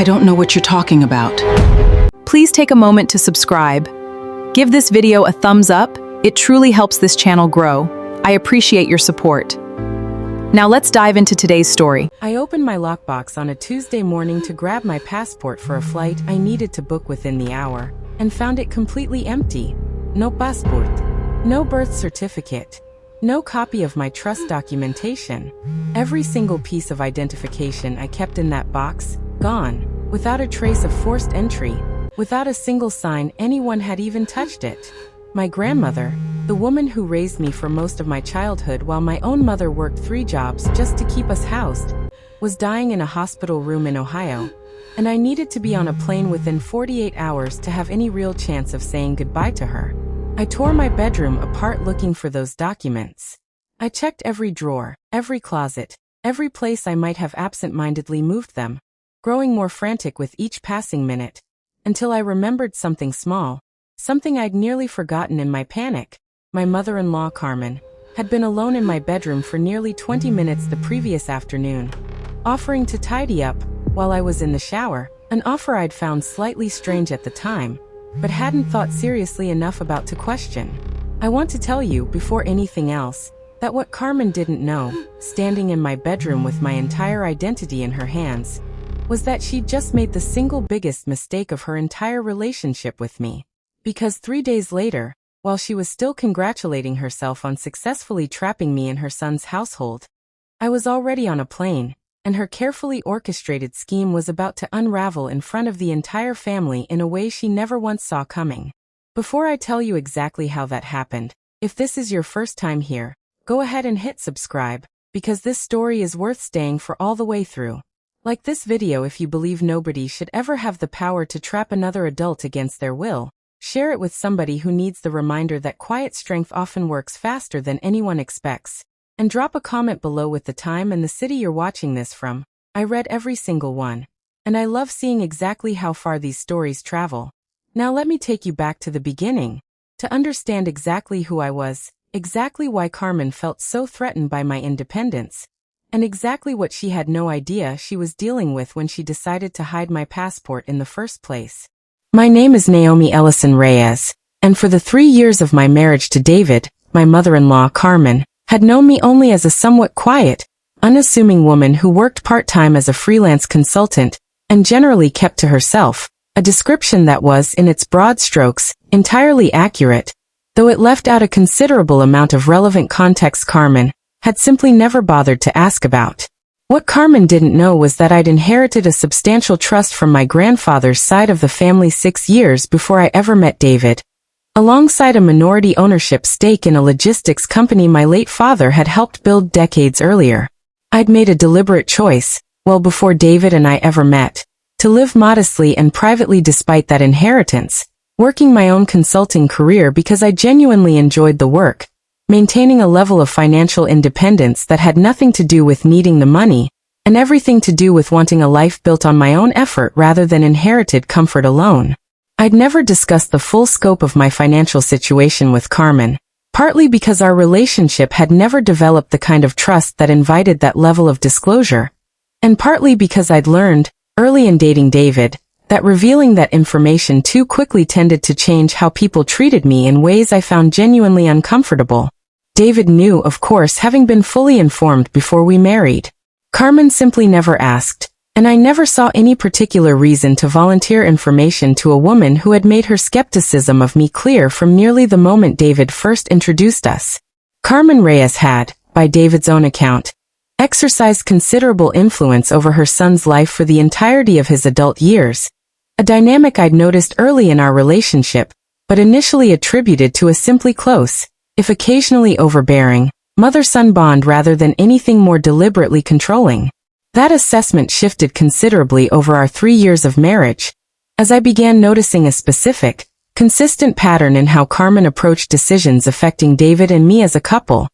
I don't know what you're talking about. Please take a moment to subscribe. Give this video a thumbs up. It truly helps this channel grow. I appreciate your support. Now let's dive into today's story. I opened my lockbox on a Tuesday morning to grab my passport for a flight I needed to book within the hour, and found it completely empty. No passport. No birth certificate. No copy of my trust documentation. Every single piece of identification I kept in that box, gone, without a trace of forced entry, without a single sign anyone had even touched it. My grandmother, the woman who raised me for most of my childhood while my own mother worked 3 jobs just to keep us housed, was dying in a hospital room in Ohio, and I needed to be on a plane within 48 hours to have any real chance of saying goodbye to her. I tore my bedroom apart looking for those documents. I checked every drawer, every closet, every place I might have absent-mindedly moved them, growing more frantic with each passing minute, until I remembered something small, something I'd nearly forgotten in my panic. My mother-in-law, Carmen, had been alone in my bedroom for nearly 20 minutes the previous afternoon, offering to tidy up while I was in the shower, an offer I'd found slightly strange at the time, but hadn't thought seriously enough about to question. I want to tell you, before anything else, that what Carmen didn't know, standing in my bedroom with my entire identity in her hands, was that she'd just made the single biggest mistake of her entire relationship with me. Because 3 days later, while she was still congratulating herself on successfully trapping me in her son's household, I was already on a plane, and her carefully orchestrated scheme was about to unravel in front of the entire family in a way she never once saw coming. Before I tell you exactly how that happened, if this is your first time here, go ahead and hit subscribe, because this story is worth staying for all the way through. Like this video if you believe nobody should ever have the power to trap another adult against their will. Share it with somebody who needs the reminder that quiet strength often works faster than anyone expects. And drop a comment below with the time and the city you're watching this from. I read every single one, and I love seeing exactly how far these stories travel. Now let me take you back to the beginning, to understand exactly who I was, exactly why Carmen felt so threatened by my independence, and exactly what she had no idea she was dealing with when she decided to hide my passport in the first place. My name is Naomi Ellison Reyes, and for the 3 years of my marriage to David, my mother-in-law, Carmen, had known me only as a somewhat quiet, unassuming woman who worked part-time as a freelance consultant and generally kept to herself, a description that was, in its broad strokes, entirely accurate, though it left out a considerable amount of relevant context Carmen had simply never bothered to ask about. What Carmen didn't know was that I'd inherited a substantial trust from my grandfather's side of the family 6 years before I ever met David, alongside a minority ownership stake in a logistics company my late father had helped build decades earlier. I'd made a deliberate choice, well before David and I ever met, to live modestly and privately despite that inheritance, working my own consulting career because I genuinely enjoyed the work, maintaining a level of financial independence that had nothing to do with needing the money, and everything to do with wanting a life built on my own effort rather than inherited comfort alone. I'd never discussed the full scope of my financial situation with Carmen, partly because our relationship had never developed the kind of trust that invited that level of disclosure, and partly because I'd learned, early in dating David, that revealing that information too quickly tended to change how people treated me in ways I found genuinely uncomfortable. David knew, of course, having been fully informed before we married. Carmen simply never asked, and I never saw any particular reason to volunteer information to a woman who had made her skepticism of me clear from nearly the moment David first introduced us. Carmen Reyes had, by David's own account, exercised considerable influence over her son's life for the entirety of his adult years, a dynamic I'd noticed early in our relationship, but initially attributed to a simply close, if occasionally overbearing, mother-son bond rather than anything more deliberately controlling. That assessment shifted considerably over our 3 years of marriage, as I began noticing a specific, consistent pattern in how Carmen approached decisions affecting David and me as a couple,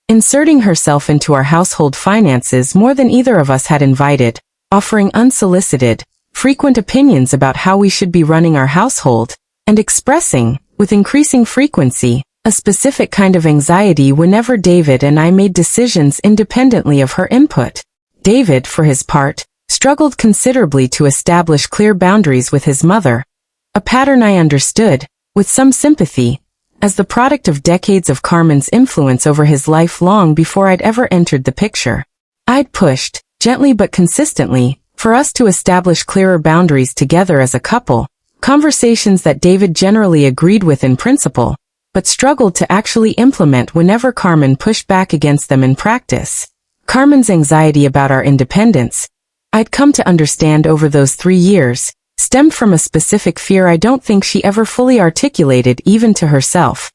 inserting herself into our household finances more than either of us had invited, offering unsolicited, frequent opinions about how we should be running our household, and expressing, with increasing frequency, a specific kind of anxiety whenever David and I made decisions independently of her input. David, for his part, struggled considerably to establish clear boundaries with his mother, a pattern I understood, with some sympathy, as the product of decades of Carmen's influence over his life long before I'd ever entered the picture. I'd pushed, gently but consistently, for us to establish clearer boundaries together as a couple, conversations that David generally agreed with in principle, but struggled to actually implement whenever Carmen pushed back against them in practice. Carmen's anxiety about our independence, I'd come to understand over those 3 years, stemmed from a specific fear I don't think she ever fully articulated even to herself.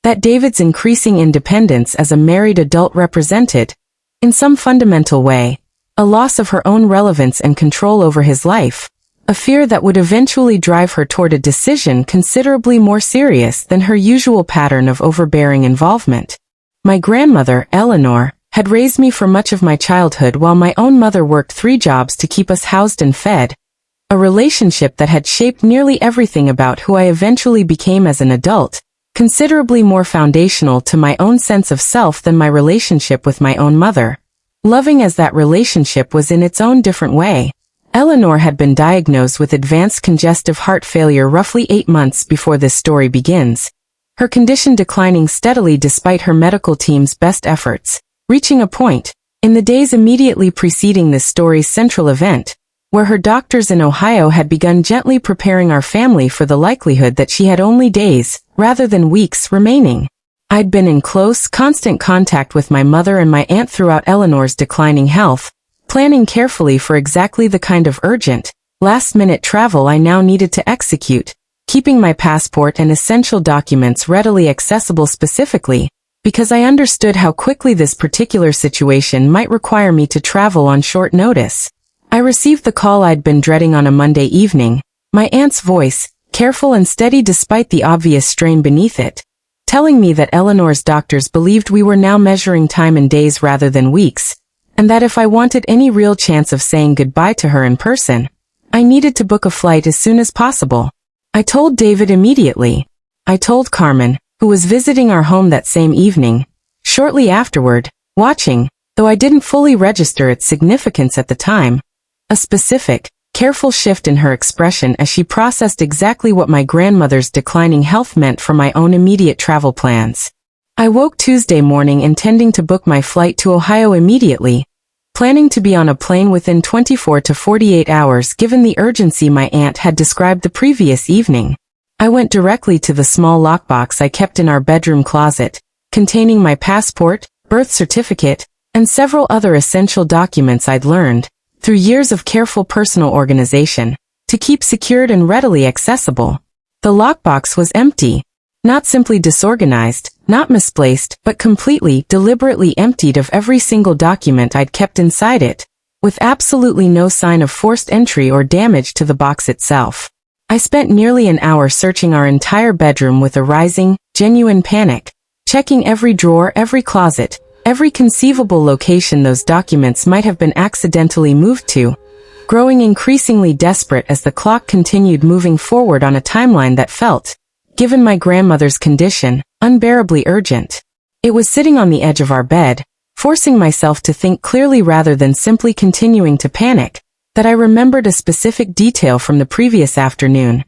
That David's increasing independence as a married adult represented, in some fundamental way, a loss of her own relevance and control over his life, a fear that would eventually drive her toward a decision considerably more serious than her usual pattern of overbearing involvement. My grandmother, Eleanor, had raised me for much of my childhood while my own mother worked 3 jobs to keep us housed and fed, a relationship that had shaped nearly everything about who I eventually became as an adult, considerably more foundational to my own sense of self than my relationship with my own mother. Loving as that relationship was in its own different way, Eleanor had been diagnosed with advanced congestive heart failure roughly 8 months before this story begins, her condition declining steadily despite her medical team's best efforts, reaching a point, in the days immediately preceding this story's central event, where her doctors in Ohio had begun gently preparing our family for the likelihood that she had only days, rather than weeks, remaining. I'd been in close, constant contact with my mother and my aunt throughout Eleanor's declining health, planning carefully for exactly the kind of urgent, last-minute travel I now needed to execute, keeping my passport and essential documents readily accessible specifically, because I understood how quickly this particular situation might require me to travel on short notice. I received the call I'd been dreading on a Monday evening, my aunt's voice, careful and steady despite the obvious strain beneath it, telling me that Eleanor's doctors believed we were now measuring time in days rather than weeks, and that if I wanted any real chance of saying goodbye to her in person, I needed to book a flight as soon as possible. I told David immediately. I told Carmen, who was visiting our home that same evening, shortly afterward, watching, though I didn't fully register its significance at the time, a specific, careful shift in her expression as she processed exactly what my grandmother's declining health meant for my own immediate travel plans. I woke Tuesday morning intending to book my flight to Ohio immediately, planning to be on a plane within 24 to 48 hours given the urgency my aunt had described the previous evening. I went directly to the small lockbox I kept in our bedroom closet, containing my passport, birth certificate, and several other essential documents I'd learned, through years of careful personal organization, to keep secured and readily accessible. The lockbox was empty, not simply disorganized, not misplaced, but completely, deliberately emptied of every single document I'd kept inside it, with absolutely no sign of forced entry or damage to the box itself. I spent nearly an hour searching our entire bedroom with a rising, genuine panic, checking every drawer, every closet, every conceivable location those documents might have been accidentally moved to, growing increasingly desperate as the clock continued moving forward on a timeline that felt, given my grandmother's condition, unbearably urgent. It was sitting on the edge of our bed, forcing myself to think clearly rather than simply continuing to panic, that I remembered a specific detail from the previous afternoon.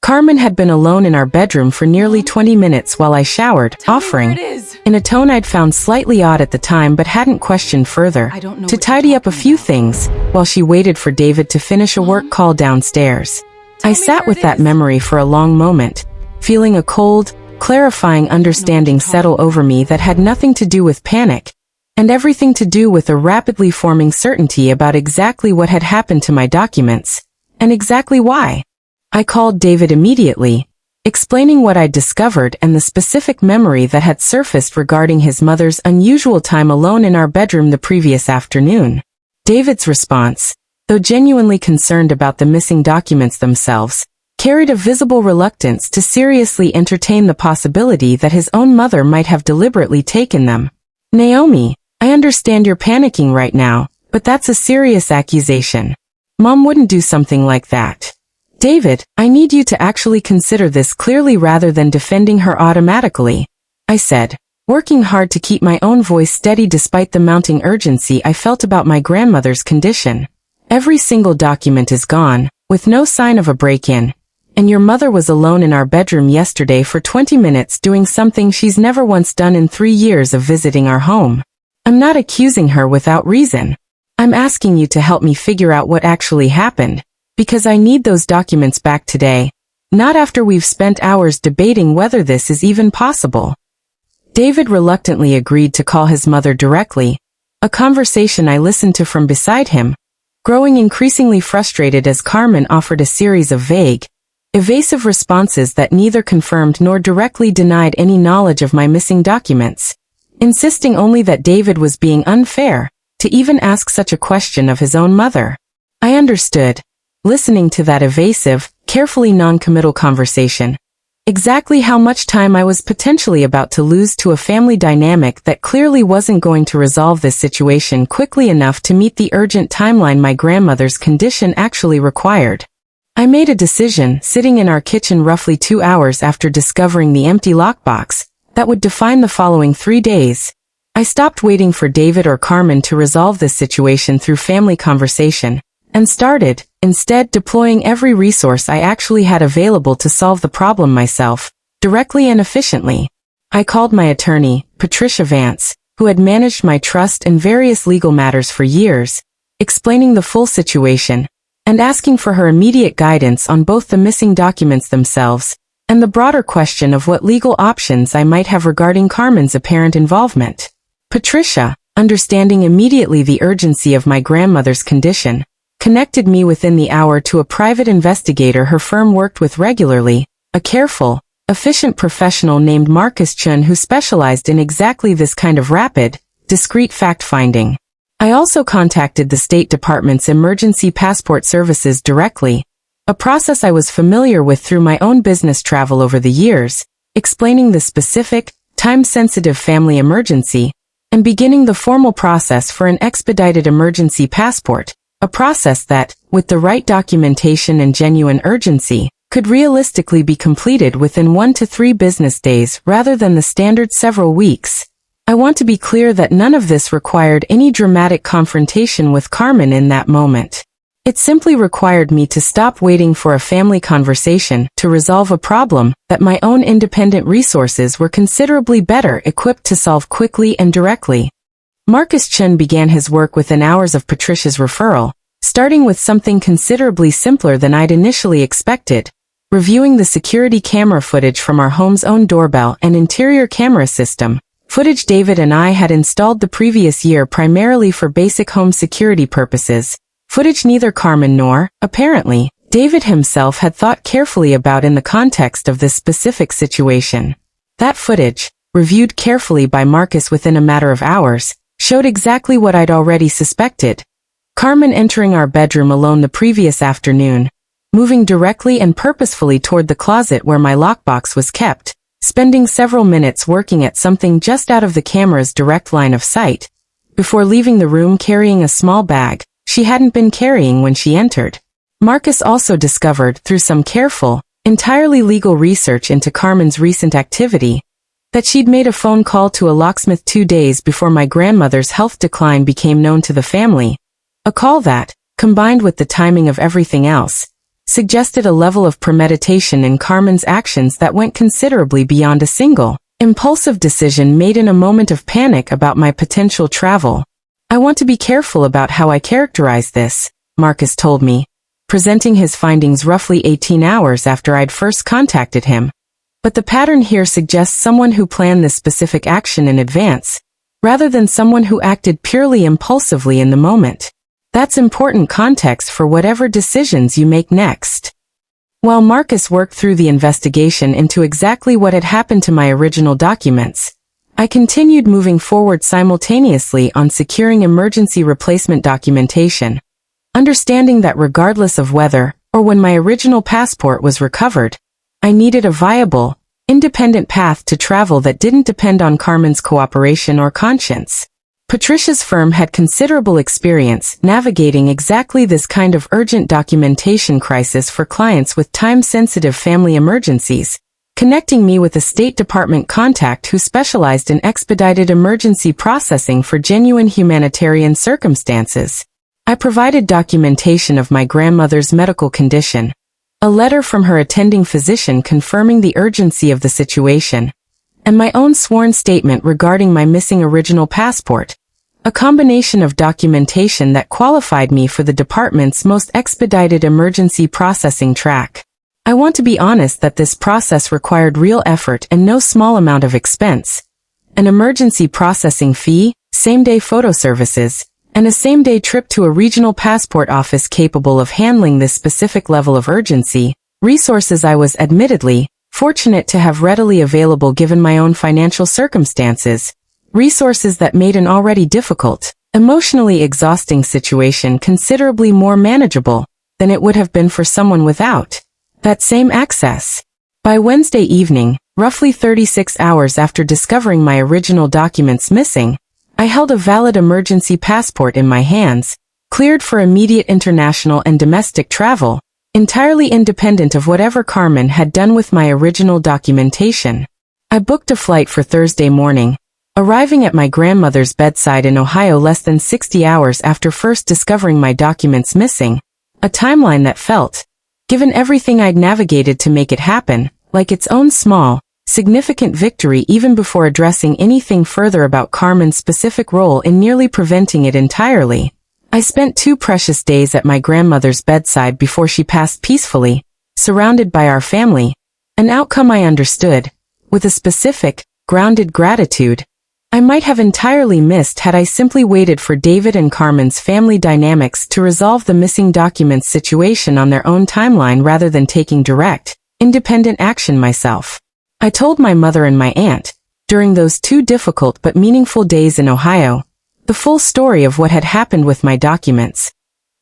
Carmen had been alone in our bedroom for nearly 20 minutes while I showered, offering, in a tone I'd found slightly odd at the time but hadn't questioned further, to tidy up a few things, while she waited for David to finish a work call downstairs. I sat with that memory for a long moment, feeling a cold, clarifying understanding settle over me that had nothing to do with panic, and everything to do with a rapidly forming certainty about exactly what had happened to my documents, and exactly why. I called David immediately, explaining what I'd discovered and the specific memory that had surfaced regarding his mother's unusual time alone in our bedroom the previous afternoon. David's response, though genuinely concerned about the missing documents themselves, carried a visible reluctance to seriously entertain the possibility that his own mother might have deliberately taken them. "Naomi, I understand you're panicking right now, but that's a serious accusation. Mom wouldn't do something like that. David, I need you to actually consider this clearly rather than defending her automatically," I said, working hard to keep my own voice steady despite the mounting urgency I felt about my grandmother's condition. Every single document is gone, with no sign of a break-in. And your mother was alone in our bedroom yesterday for 20 minutes doing something she's never once done in 3 years of visiting our home. I'm not accusing her without reason. I'm asking you to help me figure out what actually happened, because I need those documents back today, not after we've spent hours debating whether this is even possible. David reluctantly agreed to call his mother directly, a conversation I listened to from beside him, growing increasingly frustrated as Carmen offered a series of vague, evasive responses that neither confirmed nor directly denied any knowledge of my missing documents, insisting only that David was being unfair to even ask such a question of his own mother. I understood, listening to that evasive, carefully non-committal conversation, exactly how much time I was potentially about to lose to a family dynamic that clearly wasn't going to resolve this situation quickly enough to meet the urgent timeline my grandmother's condition actually required. I made a decision, sitting in our kitchen roughly 2 hours after discovering the empty lockbox, that would define the following 3 days. I stopped waiting for David or Carmen to resolve this situation through family conversation, and started, instead, deploying every resource I actually had available to solve the problem myself, directly and efficiently. I called my attorney, Patricia Vance, who had managed my trust and various legal matters for years, explaining the full situation, and asking for her immediate guidance on both the missing documents themselves and the broader question of what legal options I might have regarding Carmen's apparent involvement. Patricia, understanding immediately the urgency of my grandmother's condition, connected me within the hour to a private investigator her firm worked with regularly, a careful, efficient professional named Marcus Chun who specialized in exactly this kind of rapid, discreet fact-finding. I also contacted the State Department's Emergency Passport Services directly, a process I was familiar with through my own business travel over the years, explaining the specific, time-sensitive family emergency, and beginning the formal process for an expedited emergency passport, a process that, with the right documentation and genuine urgency, could realistically be completed within 1 to 3 business days rather than the standard several weeks. I want to be clear that none of this required any dramatic confrontation with Carmen in that moment. It simply required me to stop waiting for a family conversation to resolve a problem that my own independent resources were considerably better equipped to solve quickly and directly. Marcus Chun began his work within hours of Patricia's referral, starting with something considerably simpler than I'd initially expected, reviewing the security camera footage from our home's own doorbell and interior camera system, footage David and I had installed the previous year primarily for basic home security purposes, footage neither Carmen nor, apparently, David himself had thought carefully about in the context of this specific situation. That footage, reviewed carefully by Marcus within a matter of hours, showed exactly what I'd already suspected. Carmen entering our bedroom alone the previous afternoon, moving directly and purposefully toward the closet where my lockbox was kept, spending several minutes working at something just out of the camera's direct line of sight, before leaving the room carrying a small bag she hadn't been carrying when she entered. Marcus also discovered, through some careful, entirely legal research into Carmen's recent activity, that she'd made a phone call to a locksmith 2 days before my grandmother's health decline became known to the family, a call that, combined with the timing of everything else, suggested a level of premeditation in Carmen's actions that went considerably beyond a single, impulsive decision made in a moment of panic about my potential travel. I want to be careful about how I characterize this, Marcus told me, presenting his findings roughly 18 hours after I'd first contacted him. But the pattern here suggests someone who planned this specific action in advance, rather than someone who acted purely impulsively in the moment. That's important context for whatever decisions you make next. While Marcus worked through the investigation into exactly what had happened to my original documents, I continued moving forward simultaneously on securing emergency replacement documentation, understanding that regardless of whether or when my original passport was recovered, I needed a viable, independent path to travel that didn't depend on Carmen's cooperation or conscience. Patricia's firm had considerable experience navigating exactly this kind of urgent documentation crisis for clients with time-sensitive family emergencies, connecting me with a State Department contact who specialized in expedited emergency processing for genuine humanitarian circumstances. I provided documentation of my grandmother's medical condition, a letter from her attending physician confirming the urgency of the situation, and my own sworn statement regarding my missing original passport, a combination of documentation that qualified me for the department's most expedited emergency processing track. I want to be honest that this process required real effort and no small amount of expense. An emergency processing fee, same-day photo services, and a same-day trip to a regional passport office capable of handling this specific level of urgency, resources I was admittedly fortunate to have readily available given my own financial circumstances, resources that made an already difficult, emotionally exhausting situation considerably more manageable than it would have been for someone without that same access. By Wednesday evening, roughly 36 hours after discovering my original documents missing, I held a valid emergency passport in my hands, cleared for immediate international and domestic travel, entirely independent of whatever Carmen had done with my original documentation. I booked a flight for Thursday morning, arriving at my grandmother's bedside in Ohio less than 60 hours after first discovering my documents missing, a timeline that felt, given everything I'd navigated to make it happen, like its own small, significant victory even before addressing anything further about Carmen's specific role in nearly preventing it entirely. I spent 2 precious days at my grandmother's bedside before she passed peacefully, surrounded by our family, an outcome I understood, with a specific, grounded gratitude I might have entirely missed had I simply waited for David and Carmen's family dynamics to resolve the missing documents situation on their own timeline rather than taking direct, independent action myself. I told my mother and my aunt, during those 2 difficult but meaningful days in Ohio, the full story of what had happened with my documents.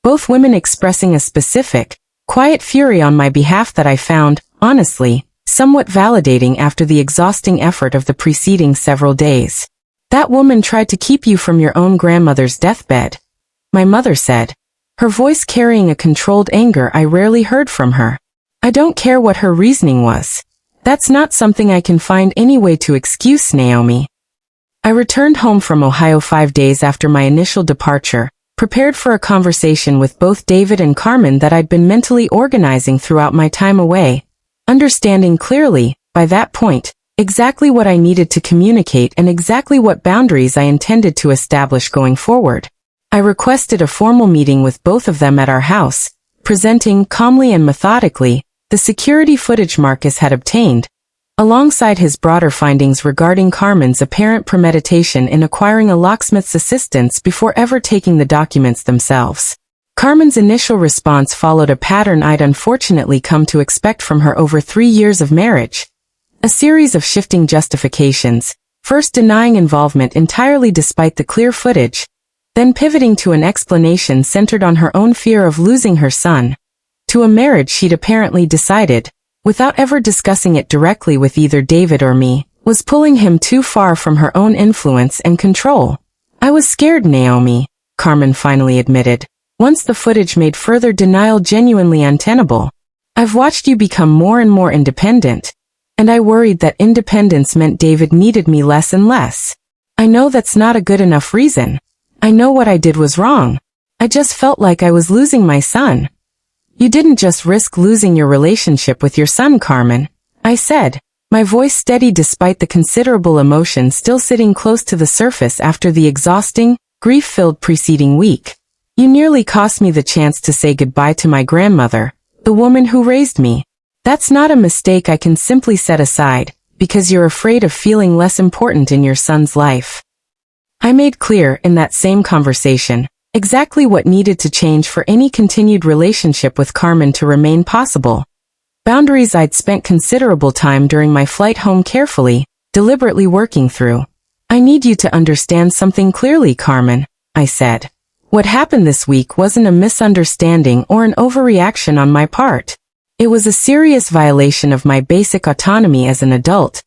Both women expressing a specific, quiet fury on my behalf that I found, honestly, somewhat validating after the exhausting effort of the preceding several days. That woman tried to keep you from your own grandmother's deathbed, my mother said, her voice carrying a controlled anger I rarely heard from her. I don't care what her reasoning was. That's not something I can find any way to excuse, Naomi. I returned home from Ohio 5 days after my initial departure, prepared for a conversation with both David and Carmen that I'd been mentally organizing throughout my time away, understanding clearly, by that point, exactly what I needed to communicate and exactly what boundaries I intended to establish going forward. I requested a formal meeting with both of them at our house, presenting calmly and methodically the security footage Marcus had obtained, alongside his broader findings regarding Carmen's apparent premeditation in acquiring a locksmith's assistance before ever taking the documents themselves. Carmen's initial response followed a pattern I'd unfortunately come to expect from her over 3 years of marriage. A series of shifting justifications, first denying involvement entirely despite the clear footage, then pivoting to an explanation centered on her own fear of losing her son, to a marriage she'd apparently decided, without ever discussing it directly with either David or me, was pulling him too far from her own influence and control. I was scared, Naomi, Carmen finally admitted, once the footage made further denial genuinely untenable. I've watched you become more and more independent, and I worried that independence meant David needed me less and less. I know that's not a good enough reason. I know what I did was wrong. I just felt like I was losing my son. You didn't just risk losing your relationship with your son, Carmen, I said, my voice steady despite the considerable emotion still sitting close to the surface after the exhausting, grief-filled preceding week. You nearly cost me the chance to say goodbye to my grandmother, the woman who raised me. That's not a mistake I can simply set aside, because you're afraid of feeling less important in your son's life. I made clear in that same conversation exactly what needed to change for any continued relationship with Carmen to remain possible. Boundaries I'd spent considerable time during my flight home carefully, deliberately working through. I need you to understand something clearly, Carmen, I said. What happened this week wasn't a misunderstanding or an overreaction on my part. It was a serious violation of my basic autonomy as an adult,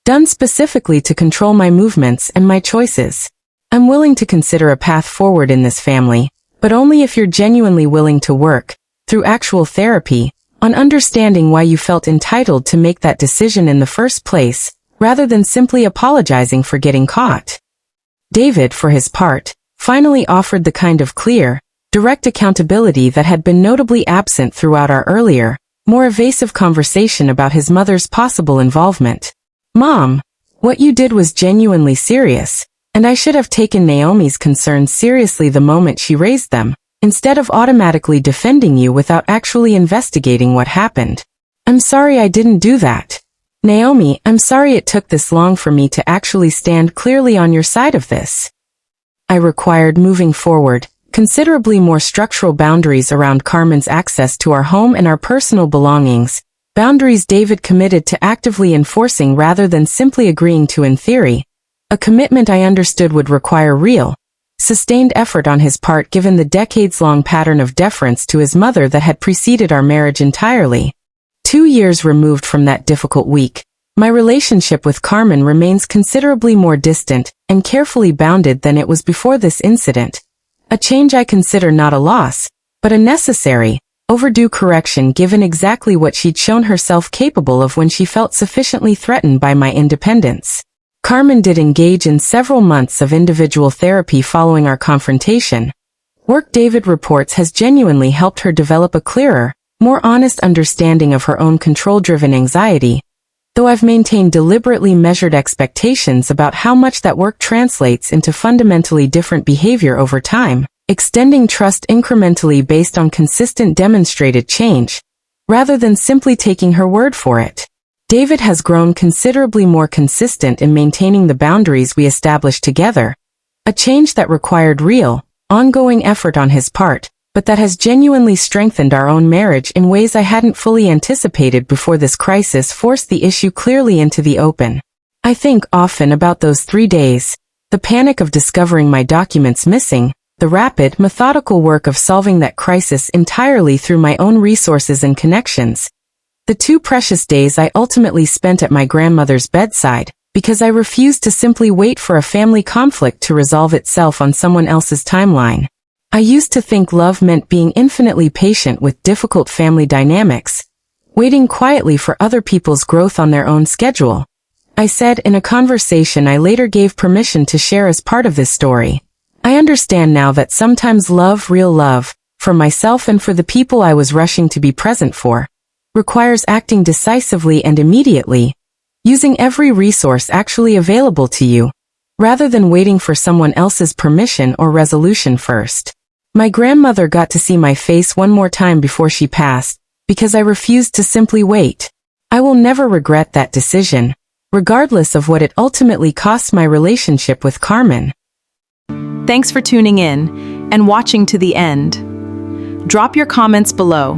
done specifically to control my movements and my choices. I'm willing to consider a path forward in this family, but only if you're genuinely willing to work, through actual therapy, on understanding why you felt entitled to make that decision in the first place, rather than simply apologizing for getting caught. David, for his part, finally offered the kind of clear, direct accountability that had been notably absent throughout our earlier, more evasive conversation about his mother's possible involvement. "Mom, what you did was genuinely serious, and I should have taken Naomi's concerns seriously the moment she raised them, instead of automatically defending you without actually investigating what happened. I'm sorry I didn't do that. Naomi, I'm sorry it took this long for me to actually stand clearly on your side of this." I required moving forward considerably more structural boundaries around Carmen's access to our home and our personal belongings, boundaries David committed to actively enforcing rather than simply agreeing to in theory, a commitment I understood would require real, sustained effort on his part given the decades-long pattern of deference to his mother that had preceded our marriage entirely. 2 years removed from that difficult week, my relationship with Carmen remains considerably more distant and carefully bounded than it was before this incident. A change I consider not a loss, but a necessary, overdue correction given exactly what she'd shown herself capable of when she felt sufficiently threatened by my independence. Carmen did engage in several months of individual therapy following our confrontation. Work David reports has genuinely helped her develop a clearer, more honest understanding of her own control-driven anxiety, though I've maintained deliberately measured expectations about how much that work translates into fundamentally different behavior over time, extending trust incrementally based on consistent demonstrated change, rather than simply taking her word for it. David has grown considerably more consistent in maintaining the boundaries we established together, a change that required real, ongoing effort on his part, but that has genuinely strengthened our own marriage in ways I hadn't fully anticipated before this crisis forced the issue clearly into the open. I think often about those 3 days, the panic of discovering my documents missing, the rapid, methodical work of solving that crisis entirely through my own resources and connections, the 2 precious days I ultimately spent at my grandmother's bedside, because I refused to simply wait for a family conflict to resolve itself on someone else's timeline. I used to think love meant being infinitely patient with difficult family dynamics, waiting quietly for other people's growth on their own schedule. I said in a conversation I later gave permission to share as part of this story. I understand now that sometimes love, real love, for myself and for the people I was rushing to be present for, requires acting decisively and immediately, using every resource actually available to you, rather than waiting for someone else's permission or resolution first. My grandmother got to see my face one more time before she passed, because I refused to simply wait. I will never regret that decision, regardless of what it ultimately cost my relationship with Carmen. Thanks for tuning in and watching to the end. Drop your comments below.